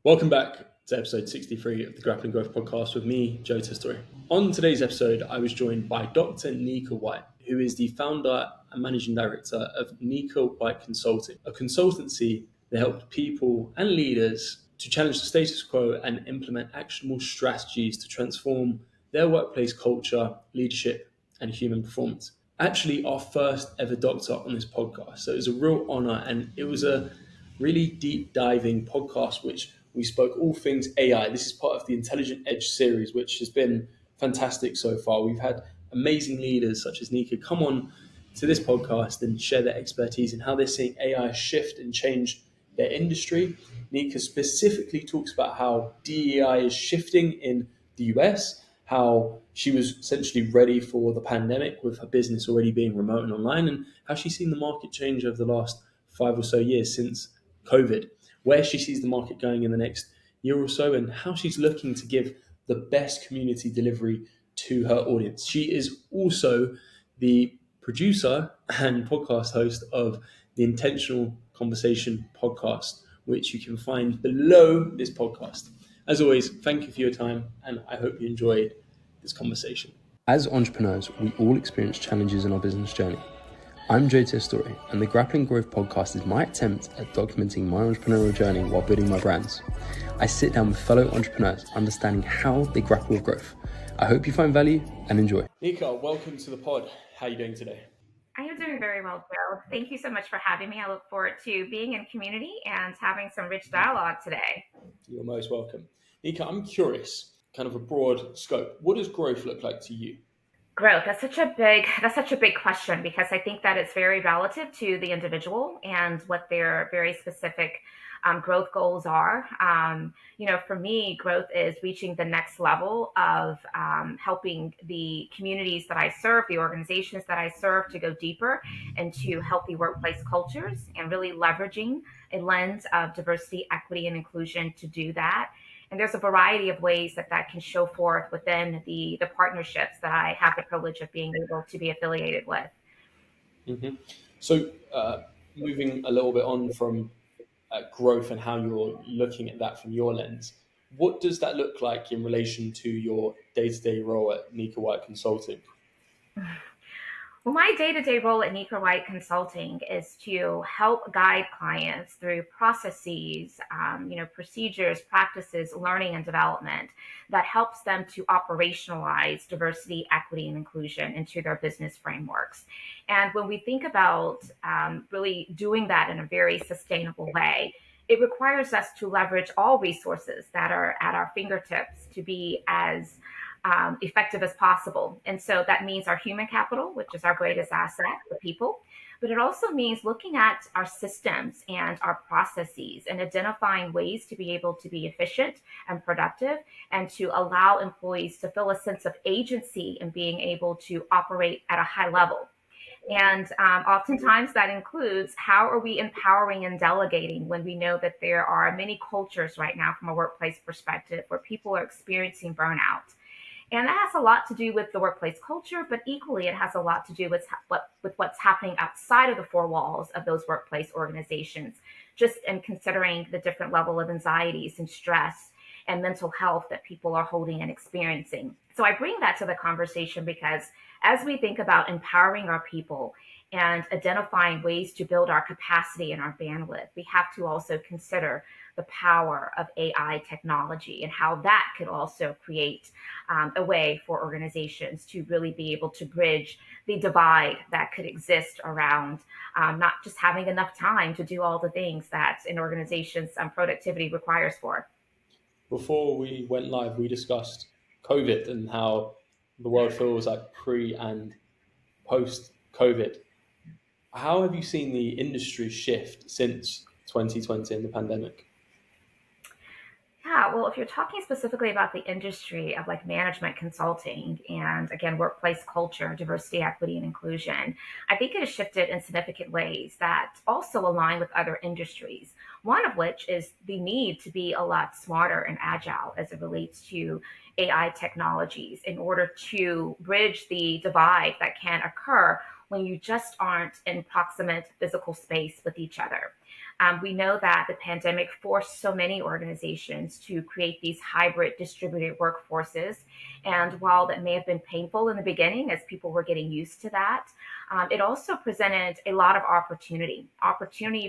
Welcome back to episode 63 of the Grappling Growth podcast with me, Joe Testori. On today's episode, I was joined by Dr. Nika White, who is the founder and managing director of Nika White Consulting, a consultancy that helps people and leaders to challenge the status quo and implement actionable strategies to transform their workplace culture, leadership, and human performance. Actually, our first ever doctor on this podcast. So it was a real honor, and it was a really deep diving podcast, which we spoke all things AI. This is part of the Intelligent Edge series, which has been fantastic so far. We've had amazing leaders such as Nika come on to this podcast and share their expertise in how they're seeing AI shift and change their industry. Nika specifically talks about how DEI is shifting in the US, how she was essentially ready for the pandemic with her business already being remote and online, and how she's seen the market change over the last 5 or so years since COVID, where she sees the market going in the next year or so, and how she's looking to give the best community delivery to her audience. She is also the producer and podcast host of the Intentional Conversation podcast, which you can find below this podcast. As always, thank you for your time, and I hope you enjoyed this conversation. As entrepreneurs, we all experience challenges in our business journey. I'm Joe Testori, and the Grappling Growth podcast is my attempt at documenting my entrepreneurial journey while building my brands. I sit down with fellow entrepreneurs, understanding how they grapple with growth. I hope you find value and enjoy. Nika, welcome to the pod. How are you doing today? I am doing very well, Joe. Thank you so much for having me. I look forward to being in community and having some rich dialogue today. You're most welcome. Nika, I'm curious, kind of a broad scope. What does growth look like to you? Growth, that's such a big question, because I think that it's very relative to the individual and what their very specific growth goals are. For me, growth is reaching the next level of helping the communities that I serve, the organizations that I serve, to go deeper into healthy workplace cultures and really leveraging a lens of diversity, equity, and inclusion to do that. And there's a variety of ways that can show forth within the partnerships that I have the privilege of being able to be affiliated with. Mm-hmm. So moving a little bit on from growth and how you're looking at that from your lens, what does that look like in relation to your day-to-day role at Nika White Consulting? Well, my day-to-day role at Nika White Consulting is to help guide clients through processes, procedures, practices, learning, and development that helps them to operationalize diversity, equity, and inclusion into their business frameworks. And when we think about really doing that in a very sustainable way, it requires us to leverage all resources that are at our fingertips to be as effective as possible. And so that means our human capital, which is our greatest asset, the people. But it also means looking at our systems and our processes and identifying ways to be able to be efficient and productive, and to allow employees to feel a sense of agency in being able to operate at a high level. And oftentimes that includes, how are we empowering and delegating when we know that there are many cultures right now from a workplace perspective where people are experiencing burnout. And that has a lot to do with the workplace culture, but equally it has a lot to do with what's happening outside of the four walls of those workplace organizations, just in considering the different level of anxieties and stress and mental health that people are holding and experiencing. So I bring that to the conversation because as we think about empowering our people and identifying ways to build our capacity and our bandwidth, we have to also consider the power of AI technology and how that could also create a way for organizations to really be able to bridge the divide that could exist around not just having enough time to do all the things that an organization's productivity requires for. Before we went live, we discussed COVID and how the world feels like pre and post COVID. How have you seen the industry shift since 2020 and the pandemic? Yeah, well, if you're talking specifically about the industry of like management consulting and again, workplace culture, diversity, equity, and inclusion, I think it has shifted in significant ways that also align with other industries. One of which is the need to be a lot smarter and agile as it relates to AI technologies in order to bridge the divide that can occur when you just aren't in proximate physical space with each other. We know that the pandemic forced so many organizations to create these hybrid distributed workforces. And while that may have been painful in the beginning as people were getting used to that, it also presented a lot of opportunity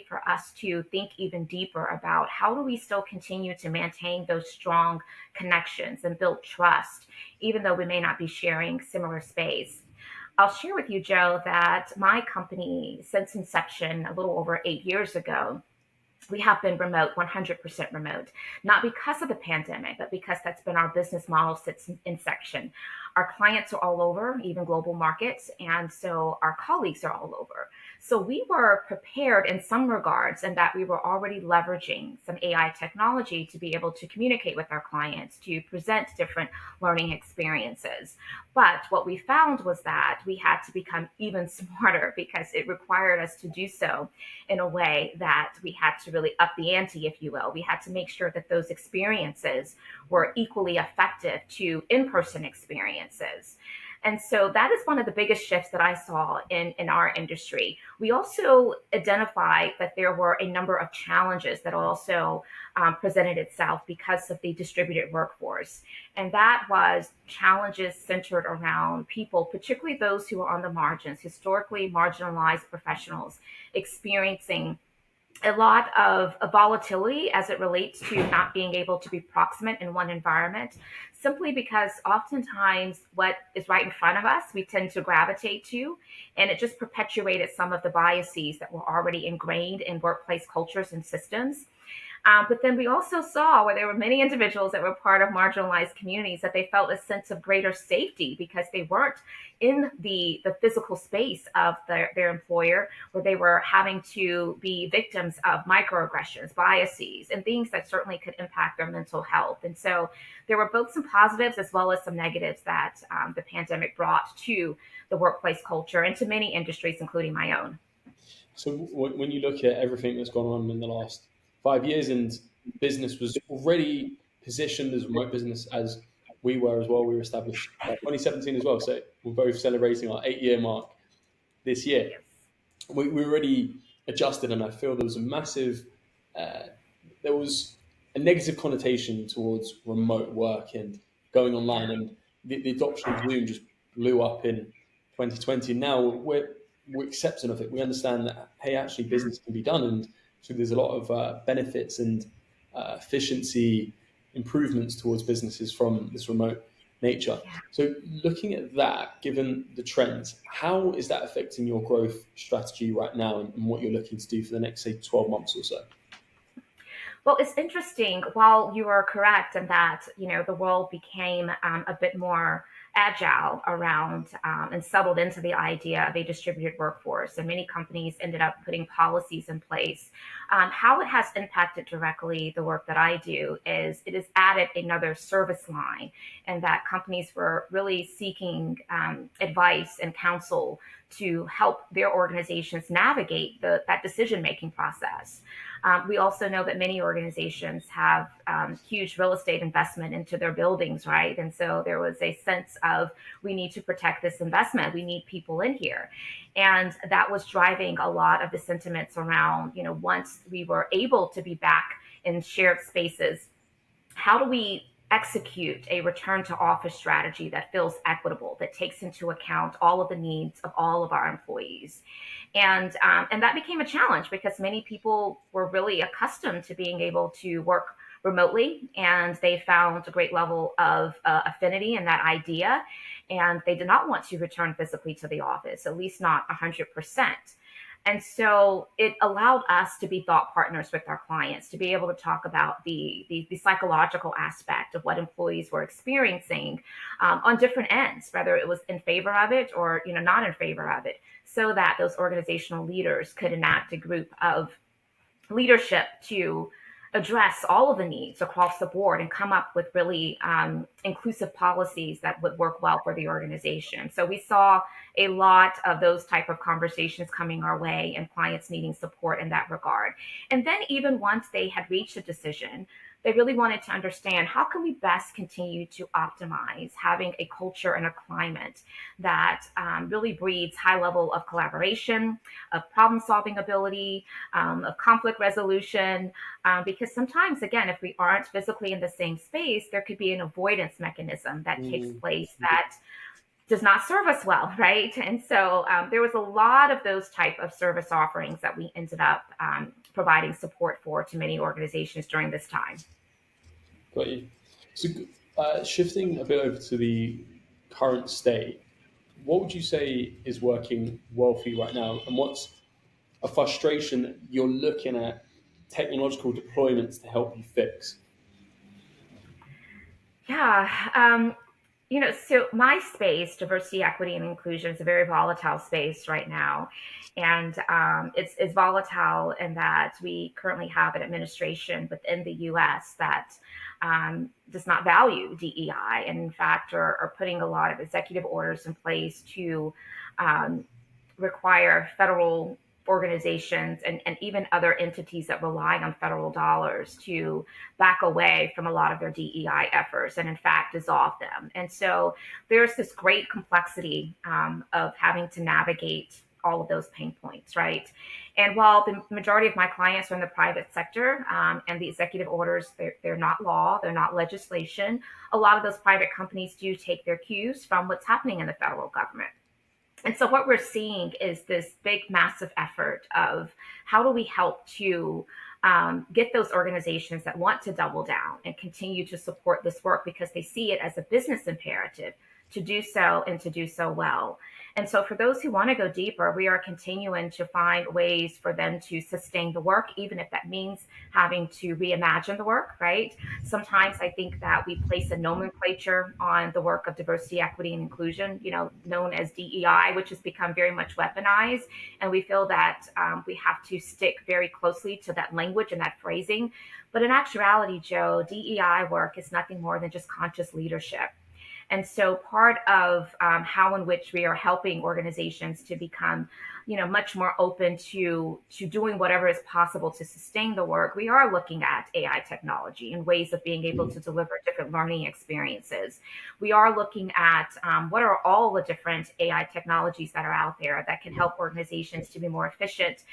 for us to think even deeper about how do we still continue to maintain those strong connections and build trust, even though we may not be sharing similar space. I'll share with you, Joe, that my company, since inception a little over 8 years ago, we have been remote, 100% remote, not because of the pandemic, but because that's been our business model since inception. Our clients are all over, even global markets, and so our colleagues are all over. So we were prepared in some regards, in that we were already leveraging some AI technology to be able to communicate with our clients, to present different learning experiences. But what we found was that we had to become even smarter because it required us to do so in a way that we had to really up the ante, if you will. We had to make sure that those experiences were equally effective to in person experiences. And so that is one of the biggest shifts that I saw in our industry. We also identified that there were a number of challenges that also presented itself because of the distributed workforce. And that was challenges centered around people, particularly those who are on the margins, historically marginalized professionals, experiencing a lot of volatility as it relates to not being able to be proximate in one environment, simply because oftentimes what is right in front of us, we tend to gravitate to, and it just perpetuated some of the biases that were already ingrained in workplace cultures and systems. But then we also saw where there were many individuals that were part of marginalized communities that they felt a sense of greater safety because they weren't in the physical space of their employer, where they were having to be victims of microaggressions, biases, and things that certainly could impact their mental health. And so there were both some positives as well as some negatives that the pandemic brought to the workplace culture and to many industries, including my own. So when you look at everything that's gone on in the last 5 years, and business was already positioned as remote business as we were as well. We were established by 2017 as well. So we're both celebrating our 8 year mark this year. Yes. We already adjusted, and I feel there was a massive, uh, there was a negative connotation towards remote work and going online, and the adoption of Zoom just blew up in 2020. Now we're accepting of it. We understand that, hey, actually business can be done, and so there's a lot of benefits and efficiency improvements towards businesses from this remote nature. Yeah. So, looking at that, given the trends, how is that affecting your growth strategy right now, and what you're looking to do for the next, say, 12 months or so? Well, it's interesting. While you are correct in that, the world became a bit more agile around and settled into the idea of a distributed workforce, and many companies ended up putting policies in place. How it has impacted directly the work that I do is it has added another service line, and that companies were really seeking advice and counsel to help their organizations navigate that decision making process. We also know that many organizations have huge real estate investment into their buildings, right? And so there was a sense of we need to protect this investment. We need people in here. And that was driving a lot of the sentiments around, once we were able to be back in shared spaces, how do we execute a return to office strategy that feels equitable, that takes into account all of the needs of all of our employees? And that became a challenge because many people were really accustomed to being able to work remotely, and they found a great level of affinity in that idea, and they did not want to return physically to the office, at least not 100%. And so it allowed us to be thought partners with our clients, to be able to talk about the psychological aspect of what employees were experiencing on different ends, whether it was in favor of it or not in favor of it, so that those organizational leaders could enact a group of leadership to address all of the needs across the board and come up with really inclusive policies that would work well for the organization. So we saw a lot of those type of conversations coming our way and clients needing support in that regard. And then even once they had reached a decision, they really wanted to understand how can we best continue to optimize having a culture and a climate that really breeds high level of collaboration, of problem solving ability, of conflict resolution. Because sometimes, again, if we aren't physically in the same space, there could be an avoidance mechanism that takes Mm, place that does not serve us well, right? And so there was a lot of those type of service offerings that we ended up providing support for to many organizations during this time. got you. So, shifting a bit over to the current state, what would you say is working well for you right now, and what's a frustration that you're looking at technological deployments to help you fix? Yeah. So my space, diversity, equity, and inclusion, is a very volatile space right now. And it's volatile in that we currently have an administration within the US that does not value DEI, and in fact are putting a lot of executive orders in place to um, require federal organizations and even other entities that rely on federal dollars to back away from a lot of their DEI efforts and, in fact, dissolve them. And so there's this great complexity of having to navigate all of those pain points, right? And while the majority of my clients are in the private sector and the executive orders, they're not law, they're not legislation, a lot of those private companies do take their cues from what's happening in the federal government. And so what we're seeing is this big, massive effort of how do we help to get those organizations that want to double down and continue to support this work because they see it as a business imperative to do so and to do so well. And so for those who want to go deeper, we are continuing to find ways for them to sustain the work, even if that means having to reimagine the work, right? Sometimes I think that we place a nomenclature on the work of diversity, equity, and inclusion, known as DEI, which has become very much weaponized. And we feel that we have to stick very closely to that language and that phrasing. But in actuality, Joe, DEI work is nothing more than just conscious leadership. And so part of how in which we are helping organizations to become, much more open to doing whatever is possible to sustain the work, we are looking at AI technology and ways of being able to deliver different learning experiences. We are looking at what are all the different AI technologies that are out there that can help organizations to be more efficient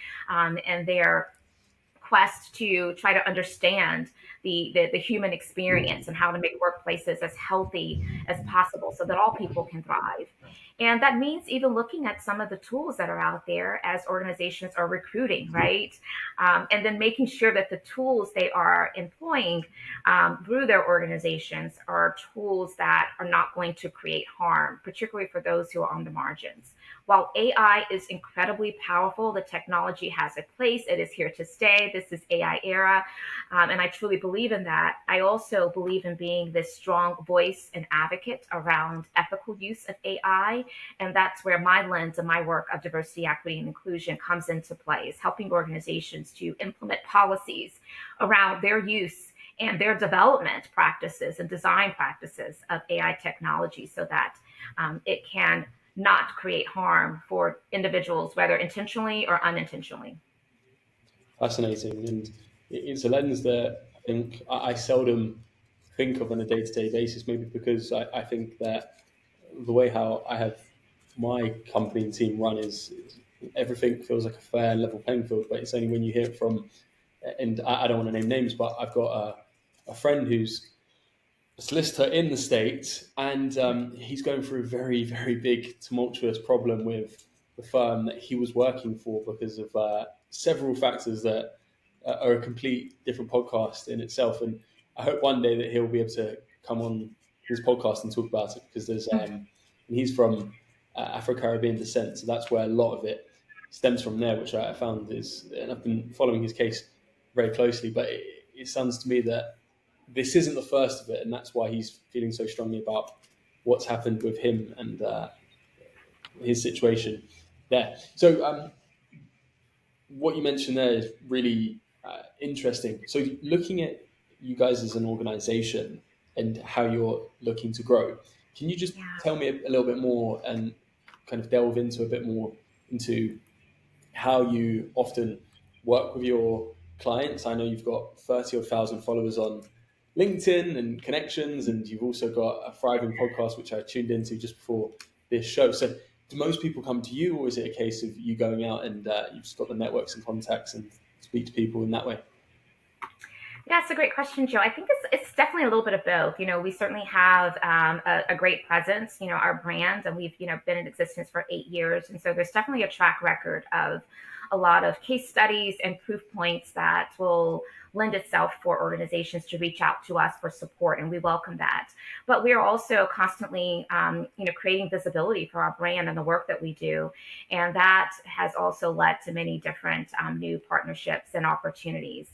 in their quest to try to understand the human experience and how to make workplaces as healthy as possible so that all people can thrive. And that means even looking at some of the tools that are out there as organizations are recruiting, right? And then making sure that the tools they are employing through their organizations are tools that are not going to create harm, particularly for those who are on the margins. While AI is incredibly powerful, the technology has a place. It is here to stay. This is AI era. And I truly believe in that. I also believe in being this strong voice and advocate around ethical use of AI. And that's where my lens and my work of diversity, equity, and inclusion comes into play, is helping organizations to implement policies around their use and their development practices and design practices of AI technology so that it can not create harm for individuals, whether intentionally or unintentionally. Fascinating, and it's a lens that I think I seldom think of on a day-to-day basis. Maybe because I think that the way how I have my company and team run is everything feels like a fair level playing field. But it's only when you hear it from, and I don't want to name names, but I've got a friend who's a solicitor in the States, and he's going through a very, very big, tumultuous problem with the firm that he was working for because of several factors that are a complete different podcast in itself. And I hope one day that he'll be able to come on his podcast and talk about it because and he's from Afro Caribbean descent, so that's where a lot of it stems from there, which I found is, and I've been following his case very closely, but it sounds to me that this isn't the first of it, and that's why he's feeling so strongly about what's happened with him and his situation there. So, what you mentioned there is really interesting. So, looking at you guys as an organization and how you're looking to grow, can you just Yeah. tell me a little bit more and kind of delve into a bit more into how you often work with your clients? I know you've got 30 odd thousand followers on LinkedIn and connections, and you've also got a thriving podcast, which I tuned into just before this show. So, do most people come to you, or is it a case of you going out and you've just got the networks and contacts and speak to people in that way? Yeah, it's a great question, Joe. I think it's definitely a little bit of both. We certainly have a great presence, our brand, and we've been in existence for 8 years, and so there's definitely a track record of a lot of case studies and proof points that will lend itself for organizations to reach out to us for support, and we welcome that. But we are also constantly, creating visibility for our brand and the work that we do, and that has also led to many different new partnerships and opportunities.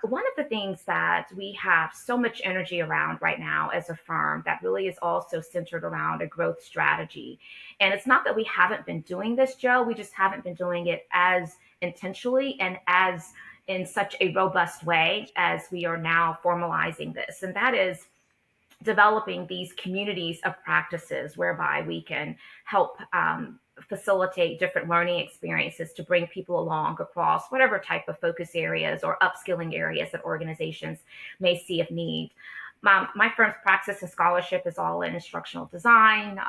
One of the things that we have so much energy around right now as a firm that really is also centered around a growth strategy. And it's not that we haven't been doing this, Joe, we just haven't been doing it as intentionally and as in such a robust way as we are now formalizing this. And that is developing these communities of practices whereby we can help facilitate different learning experiences to bring people along across whatever type of focus areas or upskilling areas that organizations may see of need. My firm's practice and scholarship is all in instructional design,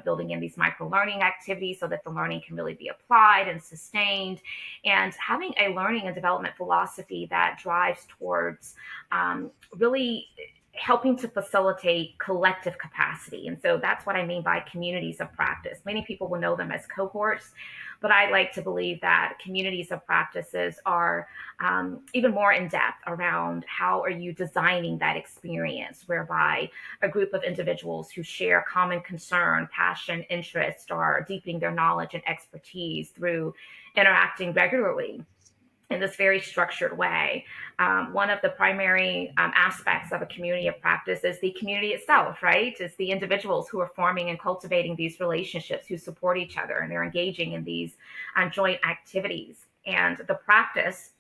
building in these micro learning activities so that the learning can really be applied and sustained, and having a learning and development philosophy that drives towards really helping to facilitate collective capacity. And so that's what I mean by communities of practice. Many people will know them as cohorts, but I like to believe that communities of practices are even more in depth around how are you designing that experience, whereby a group of individuals who share common concern, passion, interest are deepening their knowledge and expertise through interacting regularly in this very structured way. One of the primary aspects of a community of practice is the community itself, right? It's the individuals who are forming and cultivating these relationships, who support each other, and they're engaging in these joint activities. And the practice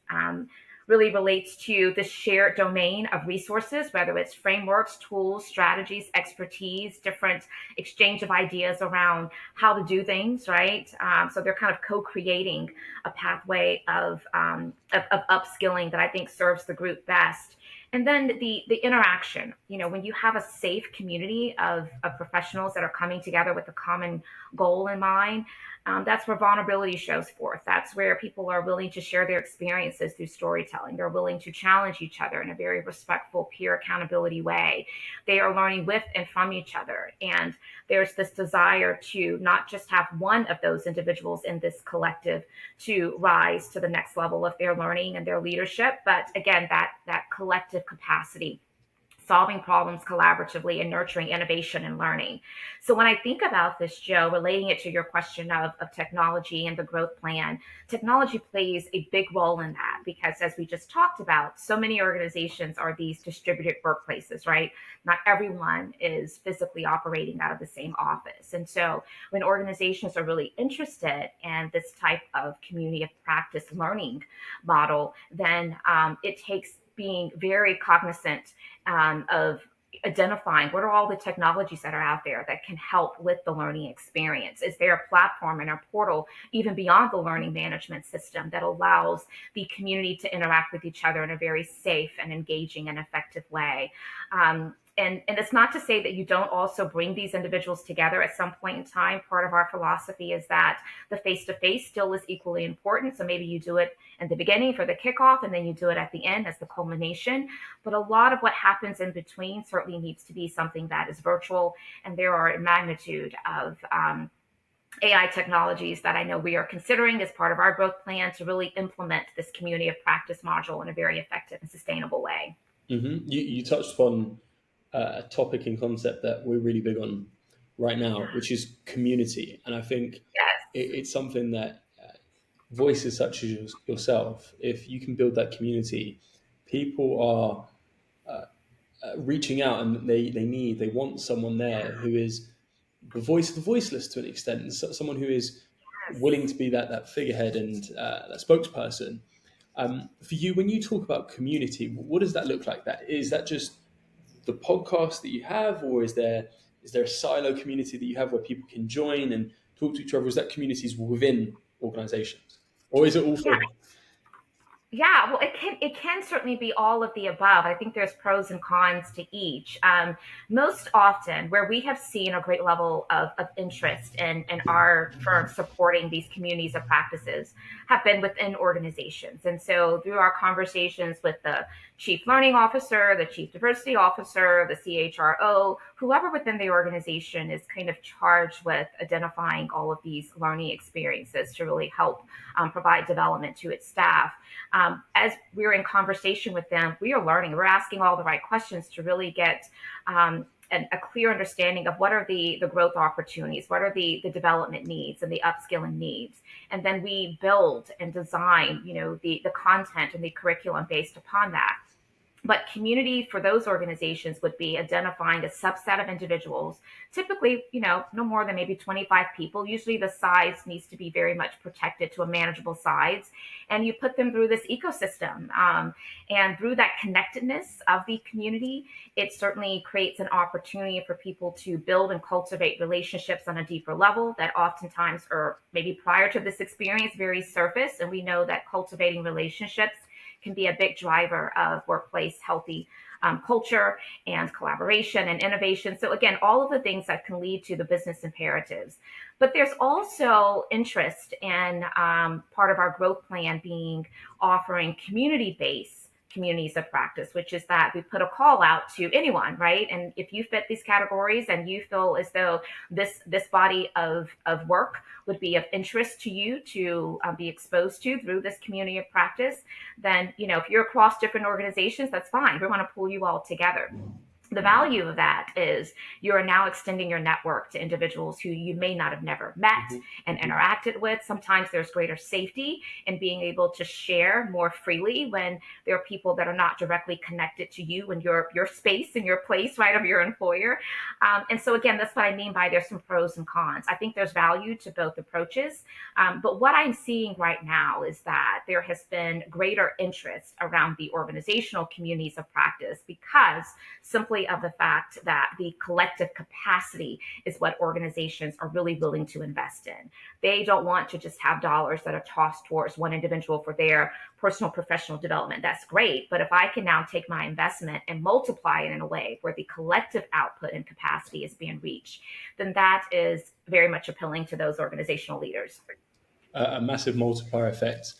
really relates to this shared domain of resources, whether it's frameworks, tools, strategies, expertise, different exchange of ideas around how to do things, right? So they're kind of co-creating a pathway of upskilling that I think serves the group best. And then the interaction, when you have a safe community of professionals that are coming together with a common goal in mind, that's where vulnerability shows forth. That's where people are willing to share their experiences through storytelling. They're willing to challenge each other in a very respectful, peer accountability way. They are learning with and from each other. And there's this desire to not just have one of those individuals in this collective to rise to the next level of their learning and their leadership, but again, that collective capacity, solving problems collaboratively and nurturing innovation and learning. So when I think about this, Joe, relating it to your question of technology and the growth plan, technology plays a big role in that because as we just talked about, so many organizations are these distributed workplaces, right? Not everyone is physically operating out of the same office. And so when organizations are really interested in this type of community of practice learning model, then it takes being very cognizant of identifying what are all the technologies that are out there that can help with the learning experience. Is there a platform and a portal even beyond the learning management system that allows the community to interact with each other in a very safe and engaging and effective way? And it's not to say that you don't also bring these individuals together at some point in time. Part of our philosophy is that the face-to-face still is equally important. So maybe you do it in the beginning for the kickoff, and then you do it at the end as the culmination. But a lot of what happens in between certainly needs to be something that is virtual. And there are a magnitude of AI technologies that I know we are considering as part of our growth plan to really implement this community of practice module in a very effective and sustainable way. You touched upon a topic and concept that we're really big on right now, which is community. And I think Yes. it's something that voices such as yourself, if you can build that community, people are reaching out and they want someone there who is the voice of the voiceless to an extent, and someone who is willing Yes. to be that figurehead and that spokesperson. For you, when you talk about community, what does that look like? That is that just the podcast that you have, or is there a silo community that you have where people can join and talk to each other? Is that communities within organizations, or is it all Yeah. three? Yeah, well, it can certainly be all of the above. I think there's pros and cons to each. Most often, where we have seen a great level of interest in our firm supporting these communities of practices have been within organizations. And so, through our conversations with the chief learning officer, the chief diversity officer, the CHRO, whoever within the organization is kind of charged with identifying all of these learning experiences to really help provide development to its staff, as we're in conversation with them, we are learning. We're asking all the right questions to really get a clear understanding of what are the growth opportunities, what are the development needs and the upskilling needs. And then we build and design, the content and the curriculum based upon that. But community for those organizations would be identifying a subset of individuals, typically, no more than maybe 25 people. Usually the size needs to be very much protected to a manageable size. And you put them through this ecosystem. And through that connectedness of the community, it certainly creates an opportunity for people to build and cultivate relationships on a deeper level that oftentimes, or maybe prior to this experience, very surface. And we know that cultivating relationships can be a big driver of workplace healthy culture and collaboration and innovation. So, again, all of the things that can lead to the business imperatives. But there's also interest in part of our growth plan being offering community based communities of practice, which is that we put a call out to anyone, right? And if you fit these categories and you feel as though this body of work would be of interest to you to be exposed to through this community of practice, then, if you're across different organizations, that's fine. We want to pull you all together. The value of that is you are now extending your network to individuals who you may not have never met Mm-hmm. and interacted with. Sometimes there's greater safety in being able to share more freely when there are people that are not directly connected to you and your space and your place, right, of your employer. And so, again, that's what I mean by there's some pros and cons. I think there's value to both approaches. But what I'm seeing right now is that there has been greater interest around the organizational communities of practice because simply of the fact that the collective capacity is what organizations are really willing to invest in. They don't want to just have dollars that are tossed towards one individual for their personal professional development. That's great. But if I can now take my investment and multiply it in a way where the collective output and capacity is being reached, then that is very much appealing to those organizational leaders. A massive multiplier effect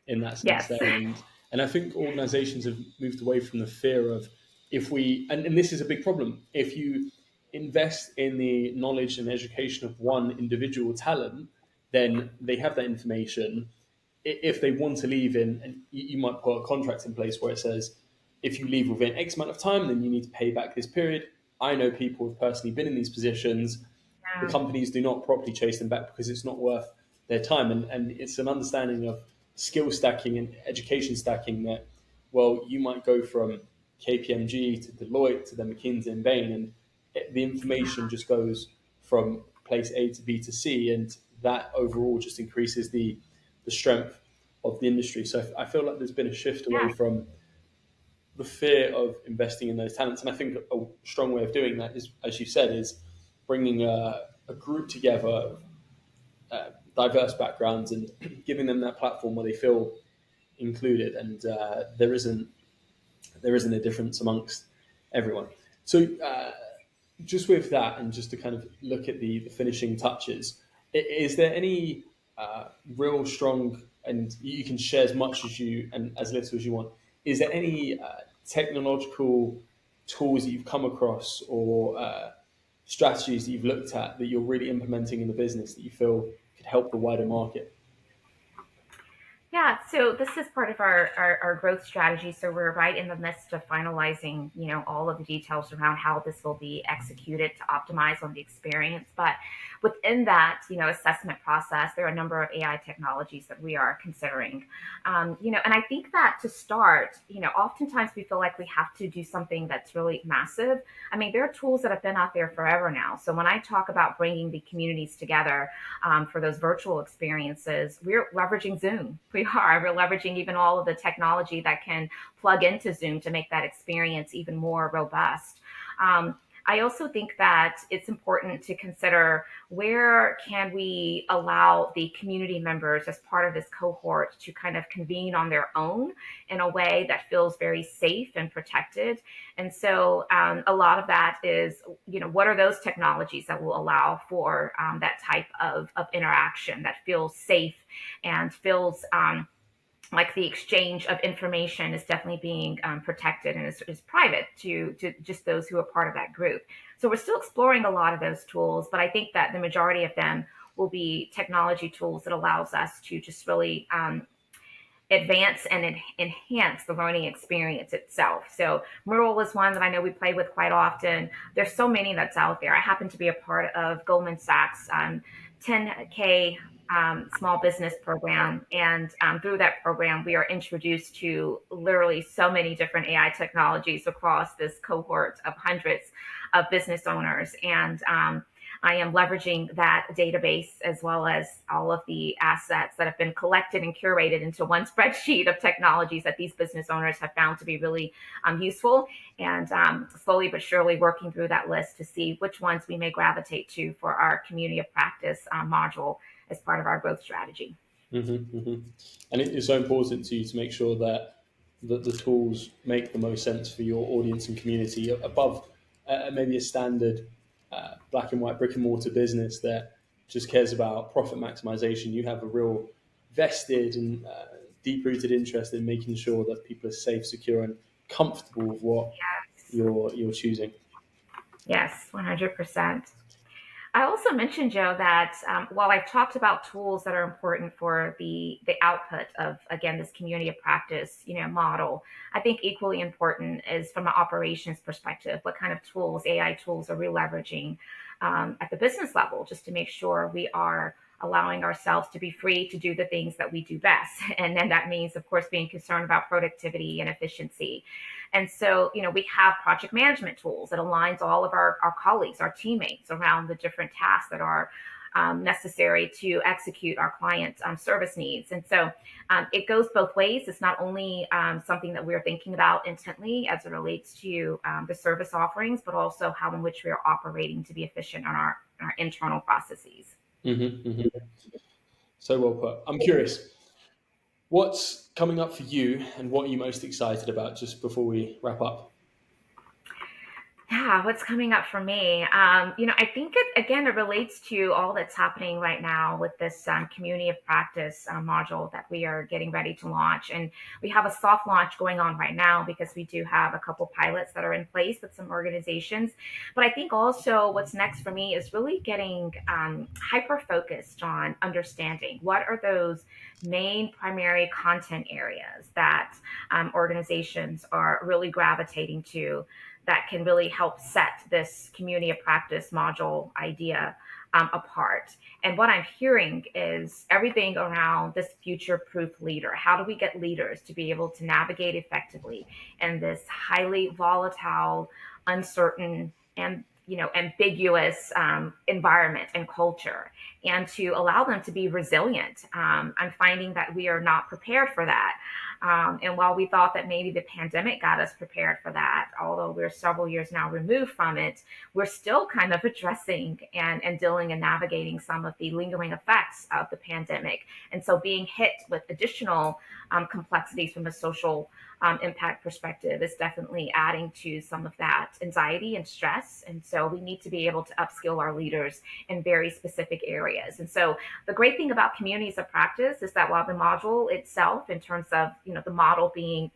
in that sense Yes. there. And I think organizations have moved away from the fear of if we and this is a big problem. If you invest in the knowledge and education of one individual talent, then they have that information. If they want to leave in, and you might put a contract in place where it says, if you leave within X amount of time, then you need to pay back this period. I know people who've personally been in these positions. The Yeah. companies do not properly chase them back because it's not worth their time. And it's an understanding of skill stacking and education stacking that, well, you might go from KPMG to Deloitte to then McKinsey and Bain, and the information just goes from place A to B to C, and that overall just increases the strength of the industry. So I feel like there's been a shift away Yeah. from the fear of investing in those talents. And I think a strong way of doing that is, as you said, is bringing a group together of diverse backgrounds and giving them that platform where they feel included, and there isn't a difference amongst everyone. So just with that, and just to kind of look at the finishing touches, is there any real strong, and you can share as much as you and as little as you want, is there any technological tools that you've come across or strategies that you've looked at that you're really implementing in the business that you feel could help the wider market? Yeah, so this is part of our growth strategy. So we're right in the midst of finalizing, all of the details around how this will be executed to optimize on the experience. But within that, assessment process, there are a number of AI technologies that we are considering. And I think that to start, oftentimes we feel like we have to do something that's really massive. I mean, there are tools that have been out there forever now. So when I talk about bringing the communities together, for those virtual experiences, we're leveraging Zoom. We are. We're leveraging even all of the technology that can plug into Zoom to make that experience even more robust. I also think that it's important to consider where can we allow the community members as part of this cohort to kind of convene on their own in a way that feels very safe and protected. And so a lot of that is, what are those technologies that will allow for that type of interaction that feels safe and feels like the exchange of information is definitely being protected and is private to just those who are part of that group. So we're still exploring a lot of those tools, but I think that the majority of them will be technology tools that allows us to just really advance and enhance the learning experience itself. So Mural is one that I know we play with quite often. There's so many that's out there. I happen to be a part of Goldman Sachs 10K small business program. And through that program, we are introduced to literally so many different AI technologies across this cohort of hundreds of business owners. And I am leveraging that database as well as all of the assets that have been collected and curated into one spreadsheet of technologies that these business owners have found to be really useful. And slowly but surely working through that list to see which ones we may gravitate to for our community of practice module as part of our growth strategy. Mm-hmm, mm-hmm. And it is so important to you to make sure that the tools make the most sense for your audience and community above maybe a standard black and white brick and mortar business that just cares about profit maximization. You have a real vested and deep rooted interest in making sure that people are safe, secure, and comfortable with what Yes, you're choosing. yes, 100%. I also mentioned, Joe, that while I've talked about tools that are important for the output of, again, this community of practice, model, I think equally important is from an operations perspective. What kind of tools, AI tools, are we leveraging at the business level, just to make sure we are allowing ourselves to be free to do the things that we do best. And then that means, of course, being concerned about productivity and efficiency. And so, we have project management tools that aligns all of our colleagues, our teammates around the different tasks that are necessary to execute our clients' service needs. And so it goes both ways. It's not only something that we're thinking about intently as it relates to the service offerings, but also how in which we are operating to be efficient on our internal processes. Mm-hmm, mm-hmm. So well put. I'm curious, what's coming up for you and what are you most excited about just before we wrap up? Yeah, what's coming up for me? I think it relates to all that's happening right now with this community of practice module that we are getting ready to launch. And we have a soft launch going on right now because we do have a couple pilots that are in place with some organizations. But I think also what's next for me is really getting hyper focused on understanding what are those main primary content areas that organizations are really gravitating to that can really help set this community of practice module idea apart. And what I'm hearing is everything around this future proof leader. How do we get leaders to be able to navigate effectively in this highly volatile, uncertain, and ambiguous environment and culture, and to allow them to be resilient? I'm finding that we are not prepared for that. And while we thought that maybe the pandemic got us prepared for that, although we're several years now removed from it, we're still kind of addressing and dealing and navigating some of the lingering effects of the pandemic. And so being hit with additional complexities from a social impact perspective is definitely adding to some of that anxiety and stress. And so we need to be able to upskill our leaders in very specific areas. And so the great thing about communities of practice is that while the module itself, in terms of the model being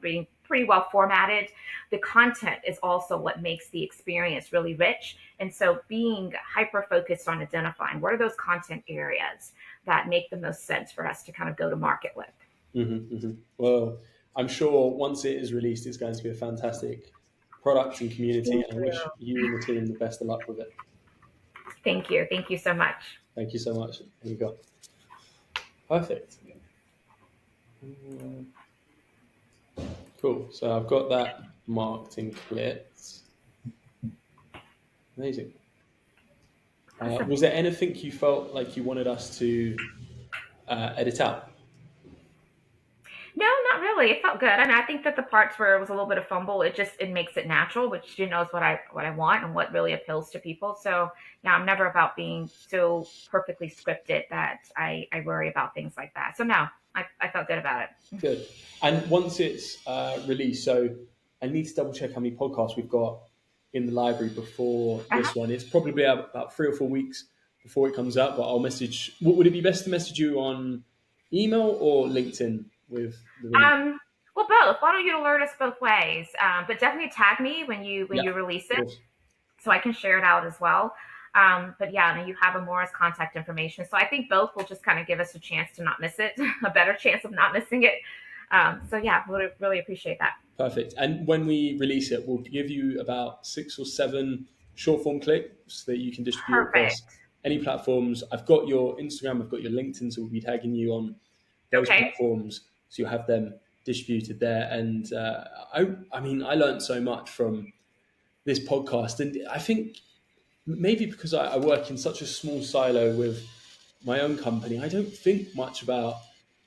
pretty well formatted, the content is also what makes the experience really rich. And so being hyper focused on identifying what are those content areas that make the most sense for us to kind of go to market with. Mm-hmm, mm-hmm. Well, I'm sure once it is released, it's going to be a fantastic product and community. Thank And I wish you. you and the team the best of luck with it. Thank you. Thank you so much. Thank you so much. Here you go. Perfect. Uh, Cool. So I've got that marked and clipped. Amazing. Awesome. Was there anything you felt like you wanted us to edit out? No, not really. It felt good. I mean, I think that the parts where it was a little bit of fumble, it makes it natural, which knows what I want and what really appeals to people. So yeah, I'm never about being so perfectly scripted that I worry about things like that. So no, I felt good about it. Good. And once it's released, so I need to double check how many podcasts we've got in the library before Uh-huh. this one. It's probably about 3 or 4 weeks before it comes out, but I'll message. Would it be best to message you on email or LinkedIn with the release? Um, well, both. Why don't you alert us both ways? But definitely tag me when Yeah, you release of it, course. so I can share it out as well. But yeah, and you have Amora's contact information. So I think both will just kind of give us a chance to not miss it, a better chance of not missing it. So yeah, really appreciate that. Perfect. And when we release it, we'll give you about 6 or 7 short form clips that you can distribute across Perfect. any platforms. I've got your Instagram, I've got your LinkedIn, so we'll be tagging you on those Okay. platforms, so you'll have them distributed there. And I mean, I learned so much from this podcast, and I think maybe because I work in such a small silo with my own company, I don't think much about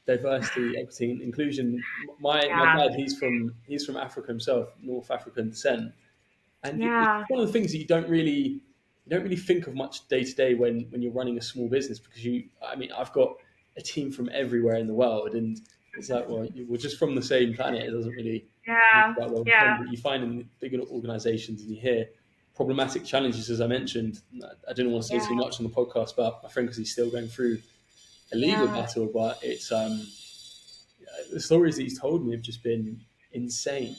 diversity, equity, and inclusion. My Yeah. dad, he's from Africa himself, North African descent, and it's Yeah. one of the things that you don't really think of much day to day when you're running a small business, because I mean, I've got a team from everywhere in the world, and it's like, well, we're just from the same planet. It doesn't really work Yeah. that well in Yeah. home. But you find in bigger organisations, and you hear problematic challenges, as I mentioned. I didn't want to say Yeah. too much on the podcast about my friend because he's still going through a legal Yeah. battle, but it's the stories that he's told me have just been insane.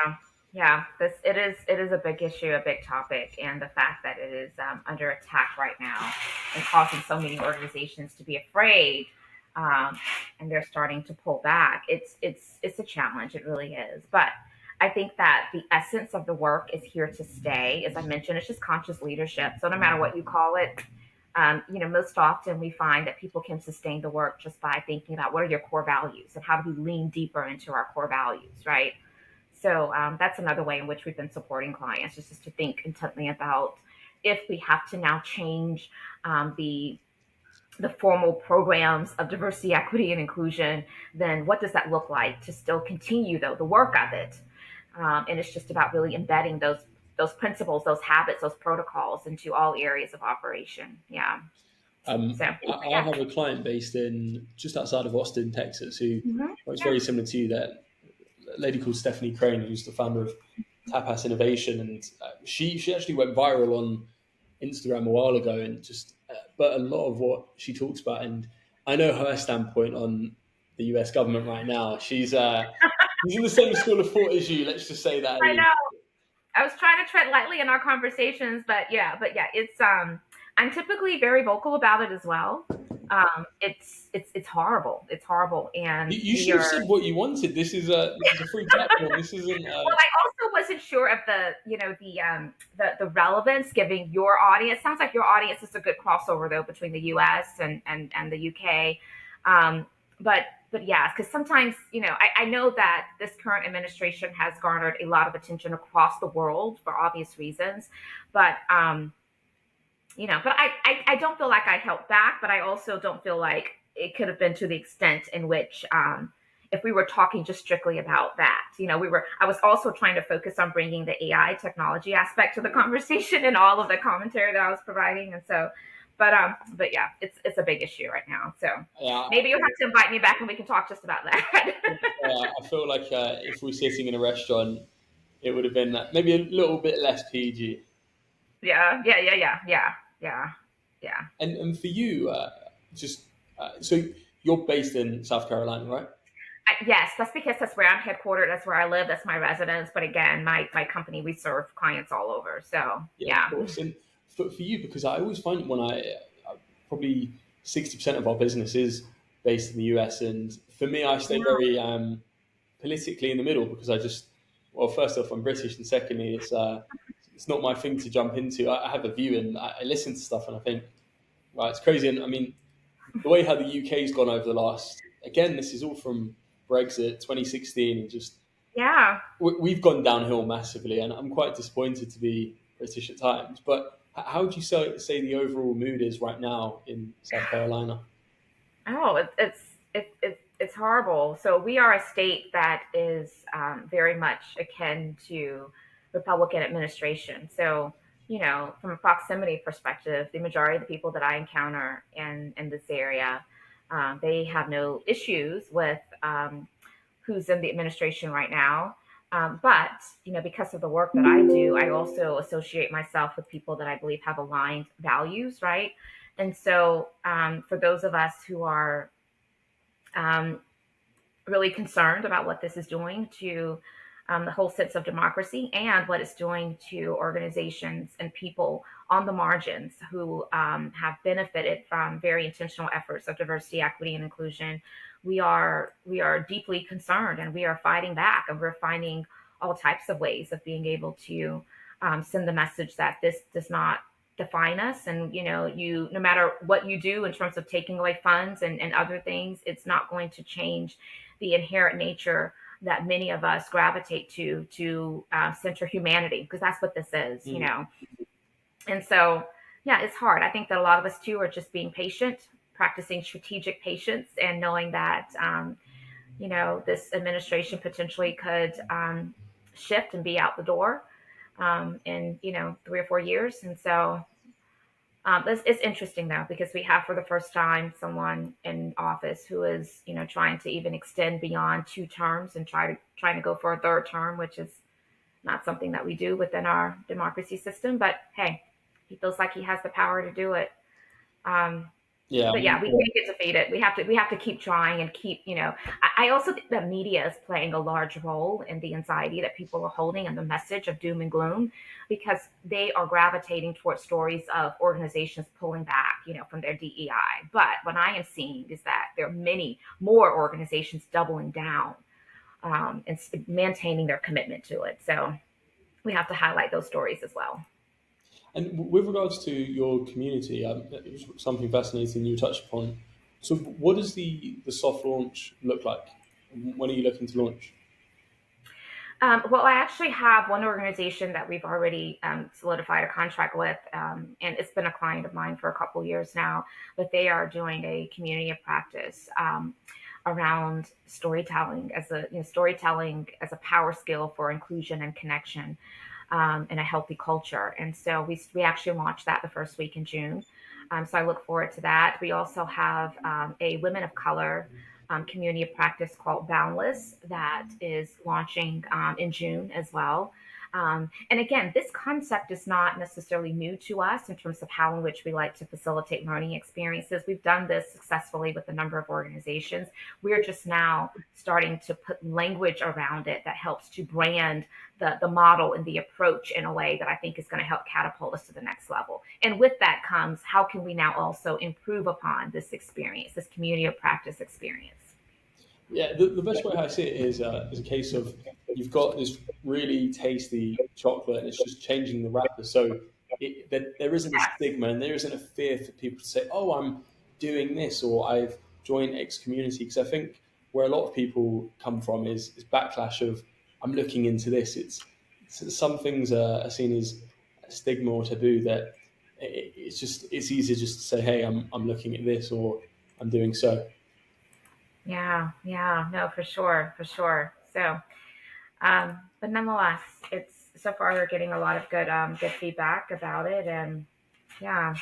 Yeah, yeah. It is a big issue, a big topic, and the fact that it is under attack right now and causing so many organizations to be afraid, um, and they're starting to pull back. It's a challenge. It really is. But I think that the essence of the work is here to stay. As I mentioned, it's just conscious leadership. So no matter what you call it. Most often we find that people can sustain the work just by thinking about what are your core values and how do we lean deeper into our core values, right? So that's another way in which we've been supporting clients, just to think intently about if we have to now change the formal programs of diversity, equity, and inclusion, then what does that look like to still continue though the work of it? And it's just about really embedding those principles, those habits, those protocols into all areas of operation. Yeah. So I yeah. have a client based in just outside of Austin, Texas, who Hmm. works Yeah. very similar to you. That a lady called Stephanie Crane, who's the founder of Tapas Innovation, and she actually went viral on Instagram a while ago, and but a lot of what she talks about, and I know her standpoint on the U.S. government right now. She's in the same school of thought as you. Let's just say that. I know. I was trying to tread lightly in our conversations, but yeah, I'm typically very vocal about it as well. It's horrible. It's horrible, and You we should have are. said what you wanted. This is a free platform. This isn't. Well, I also wasn't sure of the relevance giving your audience. Sounds like your audience is a good crossover though between the U.S. and the U.K. Um, but yeah, because sometimes I know that this current administration has garnered a lot of attention across the world for obvious reasons, but but I don't feel like I held back, but I also don't feel like it could have been to the extent in which if we were talking just strictly about that. I was also trying to focus on bringing the AI technology aspect to the conversation and all of the commentary that I was providing. And so, but yeah, it's a big issue right now. So Yeah, maybe you'll have to invite me back and we can talk just about that. I feel like if we're sitting in a restaurant, it would have been maybe a little bit less PG. Yeah, yeah, yeah, yeah, yeah, yeah, yeah. And for you, just so you're based in South Carolina, right? Yes, that's because that's where I'm headquartered. That's where I live. That's my residence. But again, my company, we serve clients all over. So Yeah, of yeah, course. And for you, because I always find when probably 60% of our business is based in the US, and for me, I stay very politically in the middle because well, first off, I'm British, and secondly, it's not my thing to jump into. I have a view, and I listen to stuff, and I think, right, it's crazy. And I mean, the way how the UK's gone over the last, again, this is all from Brexit 2016, and just yeah. we've gone downhill massively, and I'm quite disappointed to be British at times. But how would you say the overall mood is right now in South Carolina? Oh, it's it's horrible. So we are a state that is very much akin to Republican administration. So, from a proximity perspective, the majority of the people that I encounter in this area, they have no issues with who's in the administration right now. But because of the work that I do, I also associate myself with people that I believe have aligned values, right? And so, for those of us who are um, really concerned about what this is doing to the whole sense of democracy and what it's doing to organizations and people on the margins who have benefited from very intentional efforts of diversity, equity, and inclusion. We are deeply concerned, and we are fighting back, and we're finding all types of ways of being able to send the message that this does not define us. And you, no matter what you do in terms of taking away funds and other things, it's not going to change the inherent nature that many of us gravitate to center humanity, because that's what this is. And so, yeah, it's hard. I think that a lot of us too are just being patient, practicing strategic patience, and knowing that this administration potentially could shift and be out the door in 3 or 4 years. And so it's interesting though, because we have for the first time someone in office who is, trying to even extend beyond 2 terms and trying to go for a third term, which is not something that we do within our democracy system. But hey, he feels like he has the power to do it. Um, Yeah, but yeah, we can't get defeated. We have to keep trying and keep. I also think that media is playing a large role in the anxiety that people are holding and the message of doom and gloom, because they are gravitating towards stories of organizations pulling back, from their DEI. But what I am seeing is that there are many more organizations doubling down and maintaining their commitment to it. So we have to highlight those stories as well. and with regards to your community, it was something fascinating you touched upon. So, what does the soft launch look like? When are you looking to launch? Well, I actually have one organization that we've already solidified a contract with, and it's been a client of mine for a couple years now. But they are doing a community of practice around storytelling as a power skill for inclusion and connection in a healthy culture. And so we actually launched that the first week in June. So I look forward to that. We also have a women of color community of practice called Boundless that is launching in June as well. And again, this concept is not necessarily new to us in terms of how in which we like to facilitate learning experiences. We've done this successfully with a number of organizations. We're just now starting to put language around it that helps to brand the model and the approach in a way that I think is going to help catapult us to the next level. And with that comes, how can we now also improve upon this experience, this community of practice experience? Yeah, the best way I see it is a case of you've got this really tasty chocolate and it's just changing the wrapper. So there isn't a Yes. stigma and there isn't a fear for people to say, oh, I'm doing this or I've joined X community. Because I think where a lot of people come from is backlash of, I'm looking into this. Some things are seen as a stigma or taboo that it's easier just to say, hey, I'm looking at this or I'm doing so. Yeah, yeah, no, for sure, for sure. So, but nonetheless, it's so far we're getting a lot of good feedback about it, and yeah,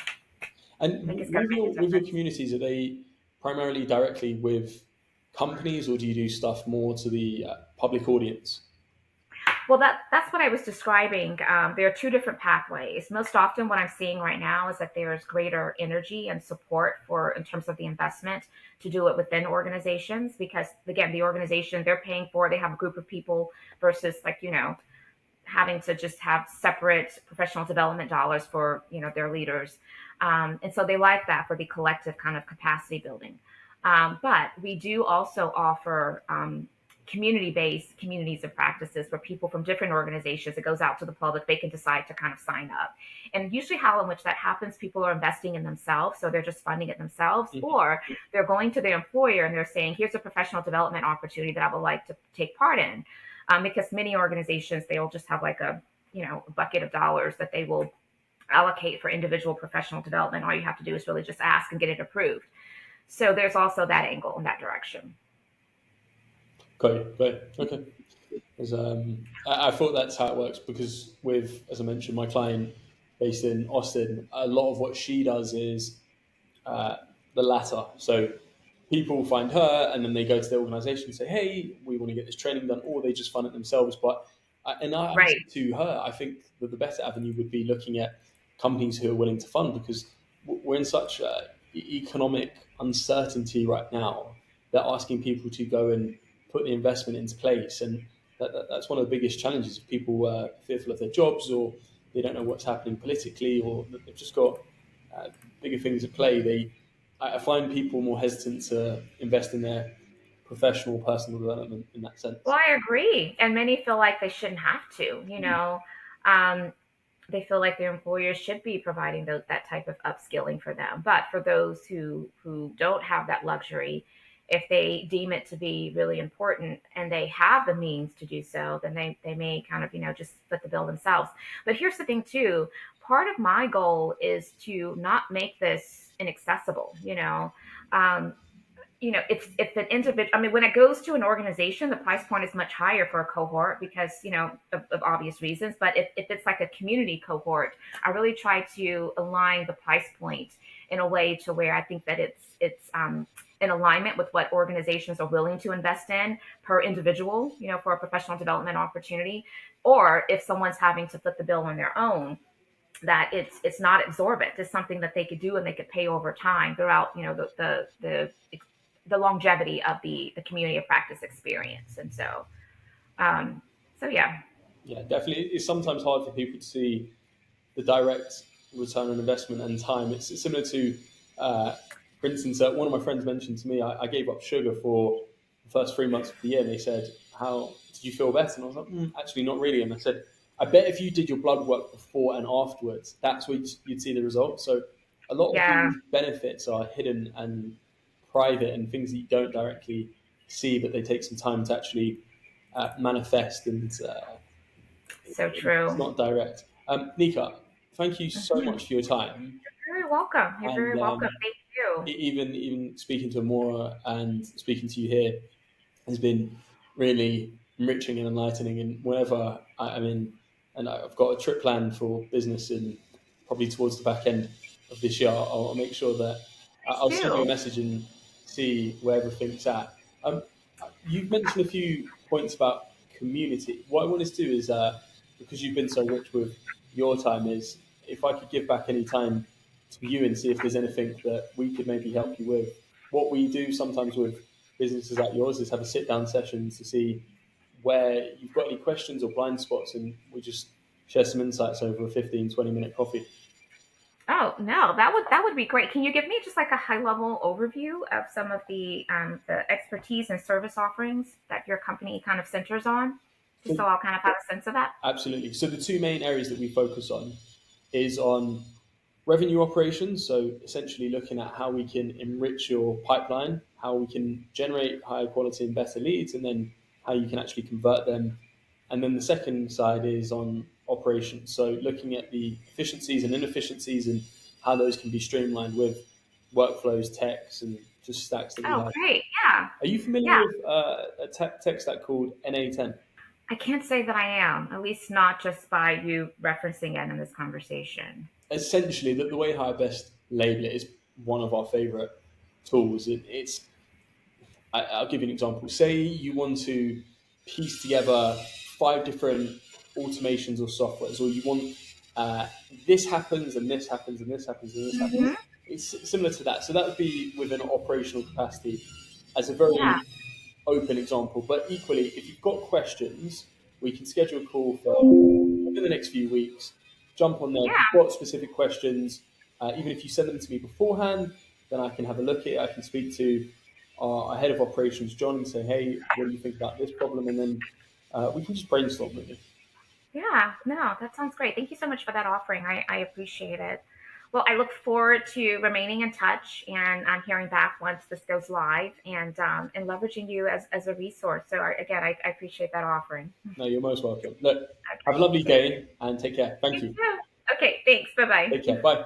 I And think it's going with to make a your difference. communities, are they primarily directly with companies, or do you do stuff more to the public audience? Well, that's what I was describing. There are two different pathways. Most often, what I'm seeing right now is that there's greater energy and support for in terms of the investment to do it within organizations, because again, the organization they're paying for, they have a group of people versus like having to just have separate professional development dollars for their leaders, and so they like that for the collective kind of capacity building. But we do also offer community-based communities of practices where people from different organizations, it goes out to the public, they can decide to kind of sign up. And usually how in which that happens, people are investing in themselves, so they're just funding it themselves, Mhm. or they're going to their employer and they're saying, here's a professional development opportunity that I would like to take part in. Because many organizations, they'll just have like a bucket of dollars that they will allocate for individual professional development. All you have to do is really just ask and get it approved. So there's also that angle in that direction. Got it. Got it. Okay. I thought that's how it works because with, as I mentioned, my client based in Austin, a lot of what she does is uh, the latter. So people find her and then they go to the organization and say, hey, we want to get this training done, or they just fund it themselves. But I Right. said to her, I think that the better avenue would be looking at companies who are willing to fund, because we're in such economic uncertainty right now. They're asking people to go and put the investment into place. And that's one of the biggest challenges. If people are fearful of their jobs, or they don't know what's happening politically, or they've just got uh, bigger things at play, I find people more hesitant to invest in their professional personal development in that Well, sense. I agree. And many feel like they shouldn't have to, Um, they feel like their employers should be providing that type of upskilling for them. But for those who don't have that luxury, if they deem it to be really important and they have the means to do so, then they may kind of, just foot the bill themselves. But here's the thing too. Part of my goal is to not make this inaccessible, if an individual, I mean, when it goes to an organization, the price point is much higher for a cohort because, of obvious reasons. But if it's like a community cohort, I really try to align the price point in a way to where I think that it's in alignment with what organizations are willing to invest in per individual, for a professional development opportunity. Or if someone's having to foot the bill on their own, that it's not exorbitant. It's something that they could do and they could pay over time throughout, the longevity of the community of practice experience. And um, so yeah. Yeah, definitely. It's sometimes hard for people to see the direct return on investment and time. It's similar to, uh, for instance, one of my friends mentioned to me, I gave up sugar for the first 3 months of the year, and they said, "How did you feel better?" And I was like, "Actually, not really." And I said, "I bet if you did your blood work before and afterwards, that's where you'd see the results." So a lot of Yeah, these benefits are hidden and private, and things that you don't directly see, but they take some time to actually manifest, and so it's true. not direct. Nika, thank you so Mhm. much for your time. You're very welcome. You're And very welcome. Thank you. even speaking to Amora and speaking to you here has been really enriching and enlightening. And whenever I'm in, and I've got a trip planned for business in probably towards the back end of this year, I'll make sure that Please I'll send you a do. message and see where everything's at. Um, you've mentioned a few points about community. What I want us to do is, because you've been so rich with your time, is if I could give back any time to you and see if there's anything that we could maybe help you with. What we do sometimes with businesses like yours is have a sit down session to see where you've got any questions or blind spots, and we just share some insights over a 15, 20 minute coffee. Oh no, that would be great. Can you give me just like a high level overview of some of the expertise and service offerings that your company kind of centers on, just So, so I'll kind of have a sense of that? absolutely. So, the two main areas that we focus on is on revenue operations. So, essentially looking at how we can enrich your pipeline, how we can generate higher quality and better leads, and then how you can actually convert them. And then the second side is on operations. So, looking at the efficiencies and inefficiencies and how those can be streamlined with workflows, techs, and just stacks that we Oh, have. great. Yeah. Are you familiar Yeah. with a tech stack called NA10? I can't say that I am, at least not just by you referencing it in this conversation. Essentially, the way how I best label it is one of our favorite tools. I'll give you an example. Say you want to piece together 5 different automations or softwares, or you want uh, this happens and this happens and this happens and this happens. Hmm. It's similar to that. So that would be within operational capacity as a Yeah. very open example. But equally, if you've got questions, we can schedule a call for within the next few weeks. Jump on there. If you've Yeah. got specific questions, even if you send them to me beforehand, then I can have a look at it. I can speak to our head of operations, John, and say, hey, what do you think about this problem? And then we can just brainstorm really. Yeah. No, that sounds great. Thank you so much for that offering. I appreciate it. Well, I look forward to remaining in touch and hearing back once this goes live and leveraging you as a resource. So, again, I appreciate that offering. No, you're most welcome. Look, have a Okay. lovely day and take care. Thank You you. too. Okay. Thanks. Bye bye. Take care. Bye.